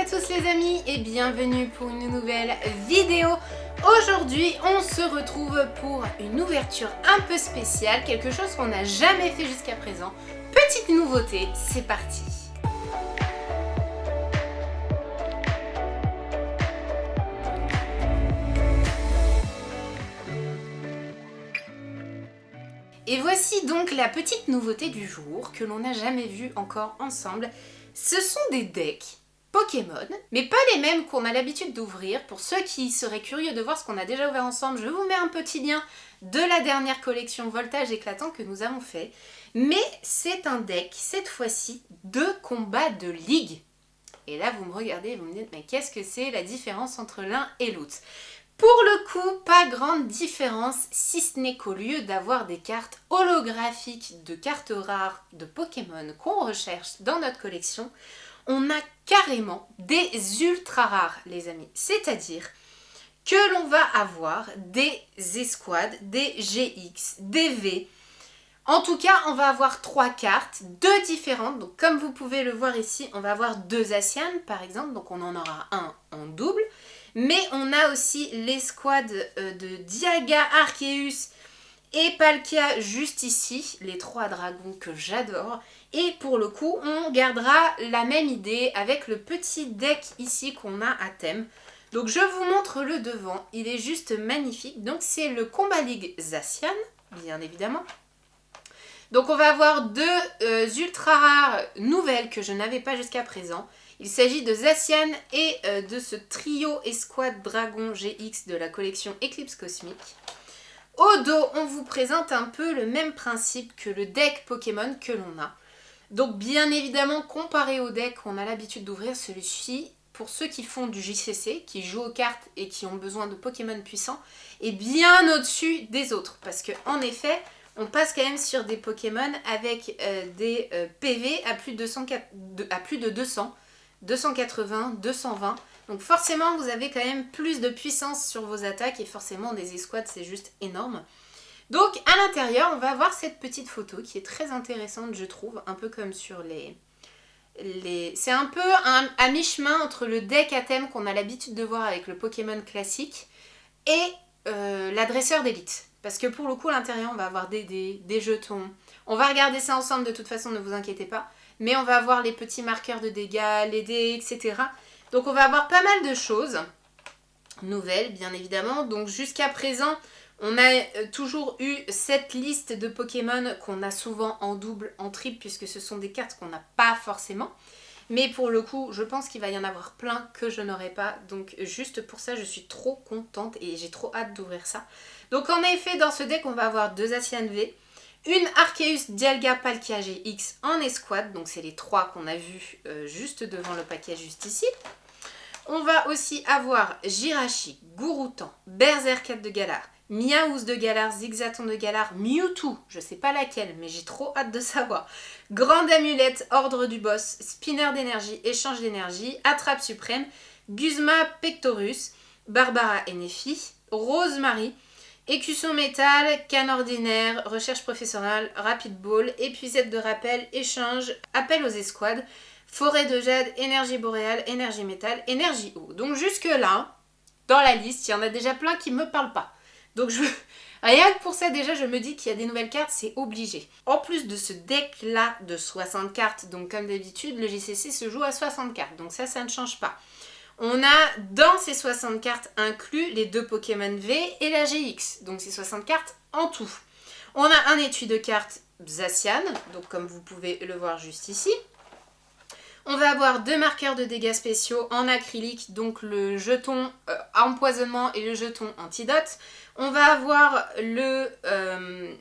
à tous les amis et bienvenue pour une nouvelle vidéo. Aujourd'hui on se retrouve pour une ouverture un peu spéciale, quelque chose qu'on n'a jamais fait jusqu'à présent. Petite nouveauté, c'est parti. Et voici donc la petite nouveauté du jour que l'on n'a jamais vue encore ensemble. Ce sont des decks Pokémon, mais pas les mêmes qu'on a l'habitude d'ouvrir. Pour ceux qui seraient curieux de voir ce qu'on a déjà ouvert ensemble, je vous mets un petit lien de la dernière collection Voltage éclatant que nous avons fait. Mais c'est un deck, cette fois-ci, de combat de ligue. Et là, vous me regardez et vous me dites, mais qu'est-ce que c'est la différence entre l'un et l'autre ? Pour le coup, pas grande différence, si ce n'est qu'au lieu d'avoir des cartes holographiques de cartes rares de Pokémon qu'on recherche dans notre collection, on a carrément des ultra rares, les amis. C'est-à-dire que l'on va avoir des escouades, des GX, des V. En tout cas, on va avoir 3 cartes, 2 différentes. Donc comme vous pouvez le voir ici, on va avoir 2 Zacian par exemple, donc on en aura un en double. Mais on a aussi l'escouade de Dialga, Arceus et Palkia juste ici, les 3 dragons que j'adore. Et pour le coup, on gardera la même idée avec le petit deck ici qu'on a à thème. Donc je vous montre le devant, il est juste magnifique. Donc c'est le Combat League Zacian, bien évidemment. Donc on va avoir 2 ultra rares nouvelles que je n'avais pas jusqu'à présent. Il s'agit de Zacian et de ce trio Escouade Dragon GX de la collection Eclipse Cosmique. Au dos, on vous présente un peu le même principe que le deck Pokémon que l'on a. Donc bien évidemment, comparé au deck qu'on a l'habitude d'ouvrir, celui-ci, pour ceux qui font du JCC, qui jouent aux cartes et qui ont besoin de Pokémon puissants, est bien au-dessus des autres. Parce qu'en effet, on passe quand même sur des Pokémon avec des PV à plus de 200. 280, 220, donc forcément vous avez quand même plus de puissance sur vos attaques et forcément des escouades c'est juste énorme. Donc à l'intérieur on va avoir cette petite photo qui est très intéressante je trouve, un peu comme sur les... C'est un peu à mi-chemin entre le deck à thème qu'on a l'habitude de voir avec le Pokémon classique et l'adresseur d'élite. Parce que pour le coup à l'intérieur on va avoir des dés, des jetons, on va regarder ça ensemble de toute façon, ne vous inquiétez pas. Mais on va avoir les petits marqueurs de dégâts, les dés, etc. Donc on va avoir pas mal de choses nouvelles, bien évidemment. Donc jusqu'à présent, on a toujours eu cette liste de Pokémon qu'on a souvent en double, en triple, puisque ce sont des cartes qu'on n'a pas forcément. Mais pour le coup, je pense qu'il va y en avoir plein que je n'aurai pas. Donc juste pour ça, je suis trop contente et j'ai trop hâte d'ouvrir ça. Donc en effet, dans ce deck, on va avoir 2 Zacian V. Une Arceus, Dialga, Palkia GX en escouade, donc c'est les 3 qu'on a vus juste devant le paquet juste ici. On va aussi avoir Jirachi, Gouroutan, Berserker de Galar, Miaouz de Galar, Zigzaton de Galar, Mewtwo, je sais pas laquelle mais j'ai trop hâte de savoir, Grande Amulette, Ordre du Boss, Spinner d'énergie, Échange d'énergie, Attrape Suprême, Guzma Pectorus, Barbara Enefi, Rosemary, Écusson métal, canne ordinaire, recherche professionnelle, rapid ball, épuisette de rappel, échange, appel aux escouades, forêt de jade, énergie boréale, énergie métal, énergie eau. Donc jusque là, dans la liste, il y en a déjà plein qui ne me parlent pas. Donc rien que pour ça déjà, je me dis qu'il y a des nouvelles cartes, c'est obligé. En plus de ce deck là de 60 cartes, donc comme d'habitude, le JCC se joue à 60 cartes, donc ça ne change pas. On a dans ces 60 cartes inclus les 2 Pokémon V et la GX. Donc c'est 60 cartes en tout. On a un étui de cartes Zacian, donc comme vous pouvez le voir juste ici. On va avoir 2 marqueurs de dégâts spéciaux en acrylique, donc le jeton empoisonnement et le jeton antidote. On va avoir le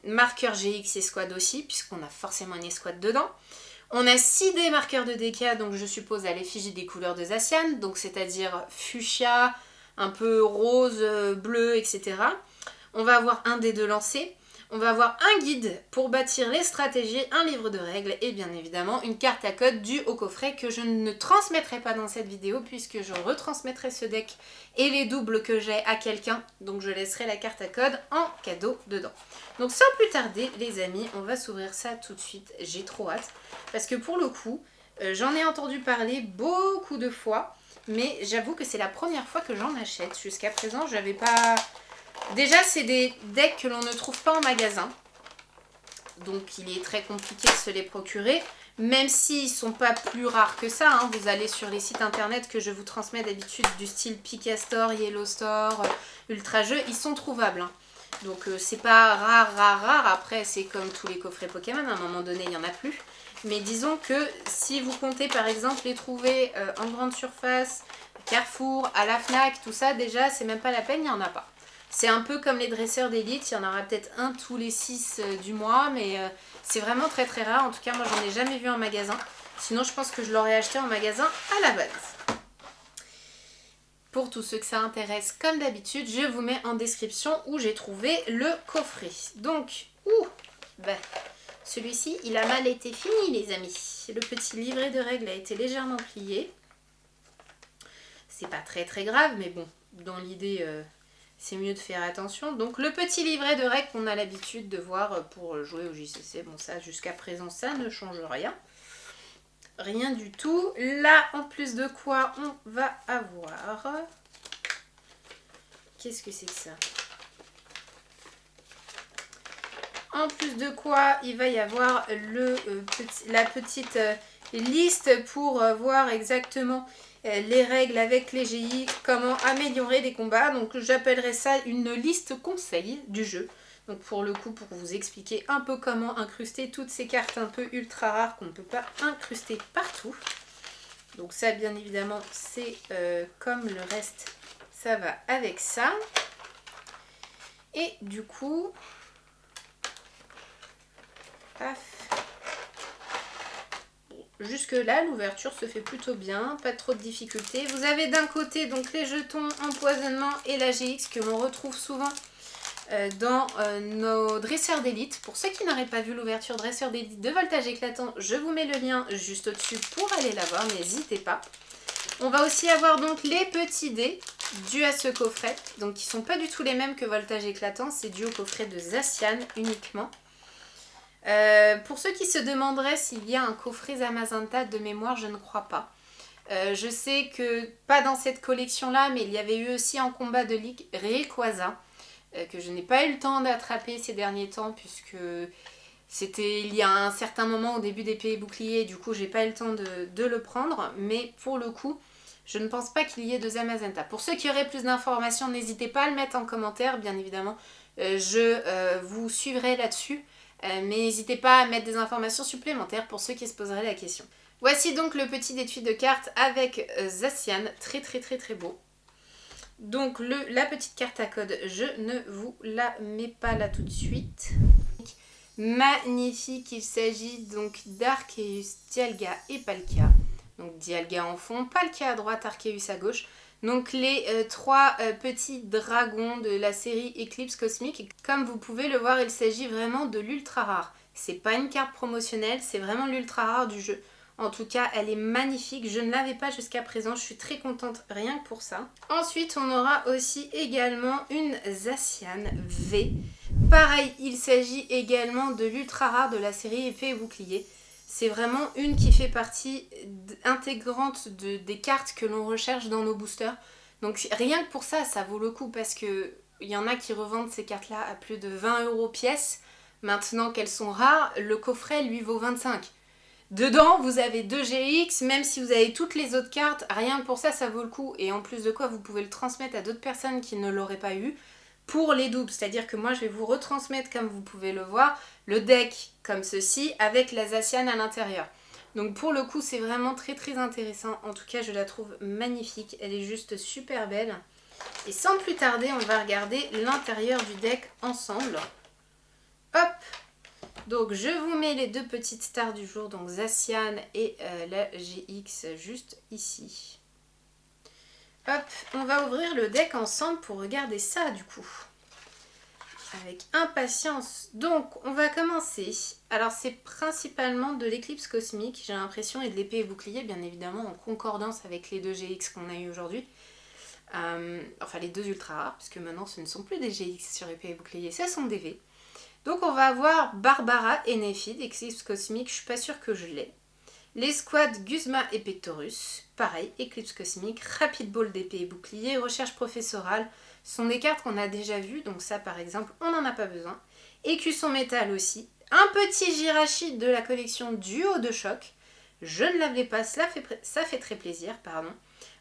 marqueur GX escouade aussi, puisqu'on a forcément une escouade dedans. On a 6 dés marqueurs de dégâts, donc je suppose à l'effigie des couleurs de Zacian, donc c'est-à-dire fuchsia, un peu rose, bleu, etc. On va avoir un dé de lancer. On va avoir un guide pour bâtir les stratégies, un livre de règles et bien évidemment une carte à code due au coffret que je ne transmettrai pas dans cette vidéo puisque je retransmettrai ce deck et les doubles que j'ai à quelqu'un. Donc je laisserai la carte à code en cadeau dedans. Donc sans plus tarder les amis, on va s'ouvrir ça tout de suite. J'ai trop hâte parce que pour le coup, j'en ai entendu parler beaucoup de fois. mais j'avoue que c'est la première fois que j'en achète. Jusqu'à présent, j'avais pas... Déjà, c'est des decks que l'on ne trouve pas en magasin. Donc, il est très compliqué de se les procurer. Même s'ils ne sont pas plus rares que ça. Hein. Vous allez sur les sites internet que je vous transmets d'habitude du style Pikastore, Yellow Store, Ultra Jeux. Ils sont trouvables. Hein. Donc, c'est pas rare. Après, c'est comme tous les coffrets Pokémon. À un moment donné, il n'y en a plus. Mais disons que si vous comptez par exemple les trouver en grande surface, Carrefour, à la Fnac, tout ça, déjà, c'est même pas la peine, il n'y en a pas. C'est un peu comme les dresseurs d'élite, il y en aura peut-être un tous les 6 du mois, mais c'est vraiment très très rare. En tout cas, moi, j'en ai jamais vu en magasin. Sinon, je pense que je l'aurais acheté en magasin à la base. Pour tous ceux que ça intéresse, comme d'habitude, je vous mets en description où j'ai trouvé le coffret. Donc, celui-ci, il a mal été fini, les amis. Le petit livret de règles a été légèrement plié. C'est pas très très grave, mais bon, dans l'idée, c'est mieux de faire attention. Donc, le petit livret de règles qu'on a l'habitude de voir pour jouer au JCC. Bon, ça, jusqu'à présent, ça ne change rien. Rien du tout. Là, en plus de quoi, on va avoir... Qu'est-ce que c'est que ça ? En plus de quoi, il va y avoir la petite liste pour voir exactement les règles avec les GI, comment améliorer les combats. Donc j'appellerais ça une liste conseil du jeu. Donc pour le coup, pour vous expliquer un peu comment incruster toutes ces cartes un peu ultra rares qu'on ne peut pas incruster partout. Donc ça, bien évidemment, c'est comme le reste, ça va avec ça. Et du coup... Jusque là, l'ouverture se fait plutôt bien, pas trop de difficultés. Vous avez d'un côté donc les jetons empoisonnement et la GX que l'on retrouve souvent dans nos dresseurs d'élite. Pour ceux qui n'auraient pas vu l'ouverture dresseur d'élite de Voltage Éclatant, je vous mets le lien juste au-dessus pour aller la voir, n'hésitez pas. On va aussi avoir donc les petits dés dus à ce coffret, donc qui sont pas du tout les mêmes que Voltage Éclatant, c'est dû au coffret de Zacian uniquement. Pour ceux qui se demanderaient s'il y a un coffret Zamazenta de mémoire, je ne crois pas. Je sais que, pas dans cette collection-là, mais il y avait eu aussi en combat de ligue Rayquaza, que je n'ai pas eu le temps d'attraper ces derniers temps, puisque c'était il y a un certain moment au début d'épée et bouclier, et du coup j'ai pas eu le temps de le prendre, mais pour le coup, je ne pense pas qu'il y ait de Zamazenta. Pour ceux qui auraient plus d'informations, n'hésitez pas à le mettre en commentaire, bien évidemment, je vous suivrai là-dessus. Mais n'hésitez pas à mettre des informations supplémentaires pour ceux qui se poseraient la question. Voici donc le petit étui de cartes avec Zacian, très beau. Donc la petite carte à code, je ne vous la mets pas là tout de suite. Magnifique, il s'agit donc d'Arceus, Dialga et Palkia. Donc Dialga en fond, Palkia à droite, Arceus à gauche. Donc les trois petits dragons de la série Eclipse Cosmique. Comme vous pouvez le voir, il s'agit vraiment de l'ultra rare. C'est pas une carte promotionnelle, c'est vraiment l'ultra rare du jeu. En tout cas, elle est magnifique. Je ne l'avais pas jusqu'à présent, je suis très contente rien que pour ça. Ensuite, on aura aussi également une Zacian V. Pareil, il s'agit également de l'ultra rare de la série Épée et Bouclier. C'est vraiment une qui fait partie intégrante des cartes que l'on recherche dans nos boosters. Donc rien que pour ça, ça vaut le coup parce que il y en a qui revendent ces cartes-là à plus de 20 € pièce. Maintenant qu'elles sont rares, le coffret lui vaut 25. Dedans, vous avez 2 GX, même si vous avez toutes les autres cartes, rien que pour ça, ça vaut le coup. Et en plus de quoi, vous pouvez le transmettre à d'autres personnes qui ne l'auraient pas eu pour les doubles. C'est-à-dire que moi, je vais vous retransmettre, comme vous pouvez le voir, le deck comme ceci avec la Zacian à l'intérieur. Donc pour le coup, c'est vraiment très intéressant. En tout cas, je la trouve magnifique. Elle est juste super belle. Et sans plus tarder, on va regarder l'intérieur du deck ensemble. Hop! Donc je vous mets les deux petites stars du jour, donc Zacian et la GX juste ici. Hop, on va ouvrir le deck ensemble pour regarder ça du coup. Avec impatience. Donc on va commencer. Alors c'est principalement de l'éclipse cosmique, j'ai l'impression, et de l'épée et bouclier, bien évidemment, en concordance avec les deux GX qu'on a eu aujourd'hui. Enfin les deux ultra rares, puisque maintenant ce ne sont plus des GX sur épée et bouclier, ce sont des V. Donc on va avoir Barbara et Néphi d'Eclipse Cosmique, je suis pas sûre que je l'ai. Les squads Guzma et Pectorus, pareil, éclipse cosmique, rapide ball d'épée et bouclier, recherche professorale, sont des cartes qu'on a déjà vues, donc ça par exemple on n'en a pas besoin. Écusson métal aussi, un petit Jirachi de la collection Duo de choc, je ne l'avais pas, ça fait très plaisir, pardon.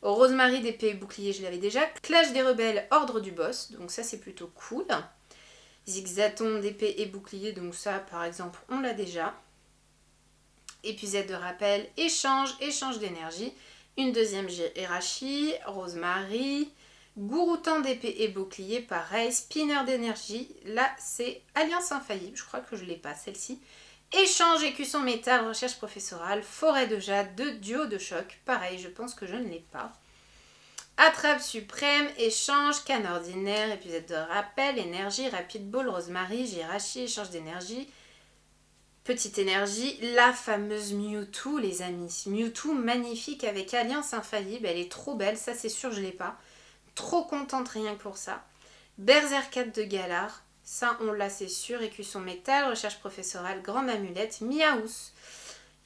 Rosemary d'épée et bouclier, je l'avais déjà. Clash des rebelles, ordre du boss, donc ça c'est plutôt cool. Zigzaton d'épée et bouclier, donc ça par exemple on l'a déjà. Épuisette de rappel, échange d'énergie. Une deuxième Jirachi, Rosemary. Gouroutan d'épée et bouclier, pareil. Spinner d'énergie, là c'est Alliance infaillible, je crois que je ne l'ai pas celle-ci. Échange écusson métal, recherche professorale, forêt de jade, de duo de choc, pareil, je pense que je ne l'ai pas. Attrape suprême, échange, canne ordinaire, épisode de rappel, énergie, rapide ball, Rosemary, Jirachi, échange d'énergie, petite énergie, la fameuse Mewtwo les amis. Mewtwo magnifique avec Alliance infaillible, elle est trop belle, ça c'est sûr je l'ai pas. Trop contente rien que pour ça. Berserkat de Galar, ça on l'a c'est sûr. Écusson métal, recherche professorale, grande amulette, Miaous.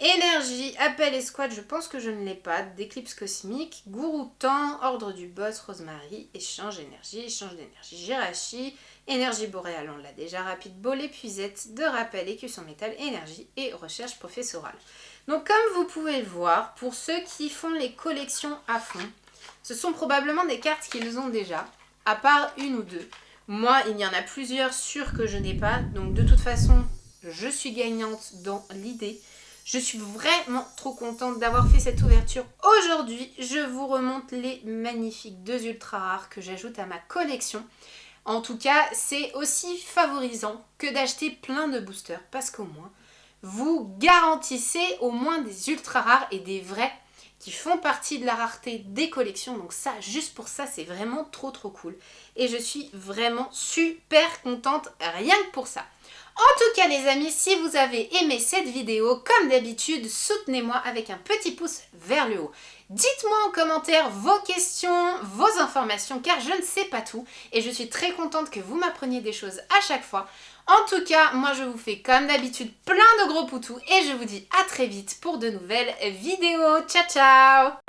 Énergie, appel escouade, je pense que je ne l'ai pas. D'éclipse cosmique, Gouroutan, ordre du boss, Rosemary, échange d'énergie, Jirachi, énergie boréale, on l'a déjà. Rapide ball, épuisette, de rappel, écusson métal, énergie et recherche professorale. Donc comme vous pouvez le voir, pour ceux qui font les collections à fond, ce sont probablement des cartes qu'ils ont déjà, à part une ou deux. Moi, il y en a plusieurs sûres que je n'ai pas, donc de toute façon, je suis gagnante dans l'idée. Je suis vraiment trop contente d'avoir fait cette ouverture aujourd'hui. Je vous remonte les magnifiques 2 ultra rares que j'ajoute à ma collection. En tout cas, c'est aussi favorisant que d'acheter plein de boosters, parce qu'au moins, vous garantissez au moins des ultra rares et des vrais qui font partie de la rareté des collections. Donc ça, juste pour ça, c'est vraiment trop cool. Et je suis vraiment super contente rien que pour ça. En tout cas les amis, si vous avez aimé cette vidéo, comme d'habitude, soutenez-moi avec un petit pouce vers le haut. Dites-moi en commentaire vos questions, vos informations, car je ne sais pas tout. Et je suis très contente que vous m'appreniez des choses à chaque fois. En tout cas, moi je vous fais comme d'habitude plein de gros poutous et je vous dis à très vite pour de nouvelles vidéos. Ciao ciao!